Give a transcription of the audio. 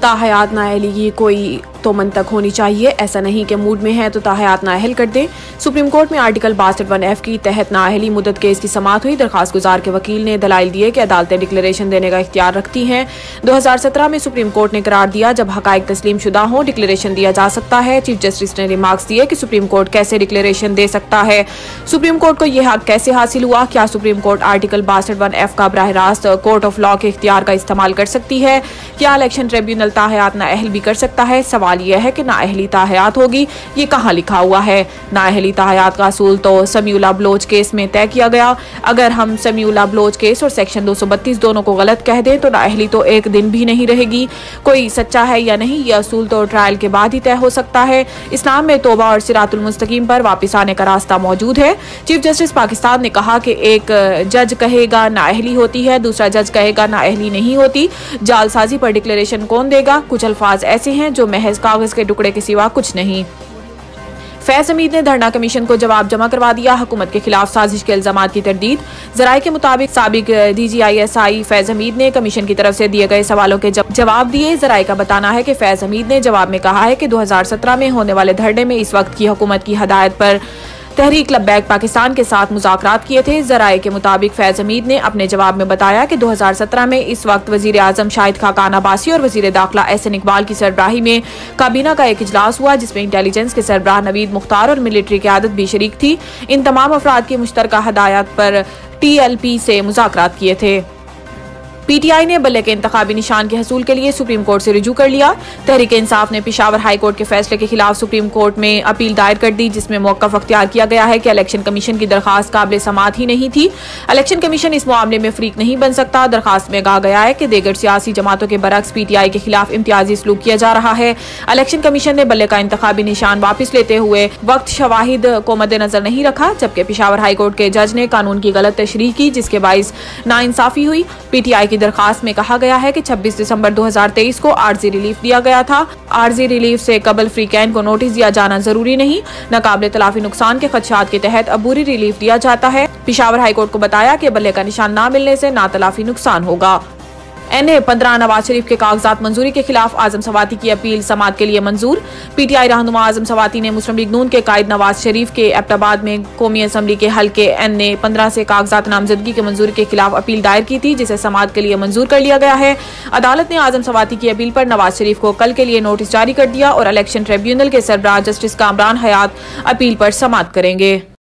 ताहयात नाअहली की कोई तो मंतक होनी चाहिए, ऐसा नहीं कि मूड में है तो ताहयात नाअहल कर दें। सुप्रीम कोर्ट में आर्टिकल 62(1)(f) की तहत नाअहली मुद्दत केस की समाअत हुई। दरखास्त गुजार के वकील ने दलाइल दिए कि अदालतें डिक्लेरेशन देने का इख्तियार रखती हैं। 2017 में सुप्रीम कोर्ट ने करार दिया जब हकाइक तस्लीम शुदा हो डिक्लेरेशन दिया जा सकता है। चीफ जस्टिस ने रिमार्क्स दिए कि सुप्रीम कोर्ट कैसे डिक्लेरेशन दे सकता है, सुप्रीम कोर्ट को यह हक कैसे हासिल हुआ, क्या सुप्रीम कोर्ट आर्टिकल 62(1)(f) का बराह रास्त कोर्ट ऑफ लॉ के इख्तियार का इस्तेमाल कर सकती है, क्या इलेक्शन ट्रिब्यूनल ताहयात नाअहल भी कर सकता है। सवाल यह है कि नाअहली ताहयात होगी, ये कहाँ लिखा हुआ है। नाअहली ताहयात का असूल तो समीउल्लाह बलोच केस में तय किया गया। अगर हम समीउल्लाह बलोच केस और सेक्शन 232 दोनों को गलत कह दें तो नाअहली तो एक दिन भी नहीं रहेगी। कोई सच्चा है या नहीं यह असूल तो ट्रायल के बाद ही तय हो सकता है। इस्लाम में तौबा और सिरातुल मुस्तकीम पर वापस आने का रास्ता मौजूद है। चीफ जस्टिस पाकिस्तान ने कहा कि एक जज कहेगा नाअहली होती है, दूसरा जज कहेगा नाअहली नहीं होती। जालसाजी पर डिक्लेरेशन कौन देगा। कुछ अल्फाज ऐसे हैं जो महज कागज के टुकड़े के सिवा कुछ नहीं। फैज हमीद ने धरना कमीशन को जवाब जमा करवा दिया। हुकूमत के खिलाफ साजिश के इल्जामात की तरदीद। जराये के मुताबिक साबिक DGISI फैज हमीद ने कमीशन की तरफ से दिए गए सवालों के जवाब दिए। जराये का बताना है कि फैज हमीद ने जवाब में कहा है कि 2017 में होने वाले धरने में इस वक्त की हुकूमत की हदायत पर तहरीक लब्बैक पाकिस्तान के साथ मुज़ाकरात किए थे। जराये के मुताबिक फैज हमीद ने अपने जवाब में बताया कि 2017 में इस वक्त वजीर आजम शाहिद खाकान अब्बासी और वजीर दाखिला एहसन इकबाल की सरबराही में काबीना का एक इजलास हुआ जिसमें इंटेलिजेंस के सरबराह नवीद मुख्तार और मिलिट्री क़यादत भी शरीक थी। इन तमाम अफराद की मुश्तरका हदायत पर TLP से मुज़ाकरात किए थे। PTI ने बल्ले के इंतखाबी निशान के हसूल के लिए सुप्रीम कोर्ट से रुजू कर लिया। तहरीक इंसाफ ने पेशावर हाई कोर्ट के फैसले के खिलाफ सुप्रीम कोर्ट में अपील दायर कर दी जिसमें मौक़िफ़ अख्तियार किया गया है कि इलेक्शन कमीशन की दरखास्त काबिल समाअत ही नहीं थी। इलेक्शन कमीशन इस मामले में फरीक नहीं बन सकता। दरखास्त में कहा गया है कि दीगर सियासी जमातों के बरक्स PTI के खिलाफ इम्तियाजी सलूक किया जा रहा है। इलेक्शन कमीशन ने बल्ले का इंतखाबी निशान वापस लेते हुए वक्त शवाहिद को मद्देनजर नहीं रखा, जबकि पेशावर हाई कोर्ट के जज ने कानून की गलत तशरीह की जिसके बाइस नाइंसाफी हुई। PTI दरखास्त में कहा गया है कि 26 दिसंबर 2023 को आर्जी रिलीफ दिया गया था। आर्जी रिलीफ से कबल फ्री कैन को नोटिस दिया जाना जरूरी नहीं। नाकाबिले तलाफी नुकसान के खदशात के तहत अबूरी रिलीफ दिया जाता है। पेशावर हाई कोर्ट को बताया कि बल्ले का निशान न मिलने से ना तलाफी नुकसान होगा। NA 15 नवाज शरीफ के कागजात मंजूरी के खिलाफ आजम सवाती की अपील समाअत के लिए मंजूर। PTI रहनुमा आजम सवाती ने मुस्लिम लीग नून के कायद नवाज शरीफ के एबटाबाद में कौमी असम्बली के हल्के NA 15 से कागजात नामजदगी के मंजूरी के खिलाफ अपील दायर की थी जिसे समाअत के लिए मंजूर कर लिया गया है। अदालत ने आजम सवाती की अपील पर नवाज शरीफ को कल के लिए नोटिस जारी कर दिया और इलेक्शन ट्रिब्यूनल के सरबराह जस्टिस कामरान हयात अपील पर समाअत करेंगे।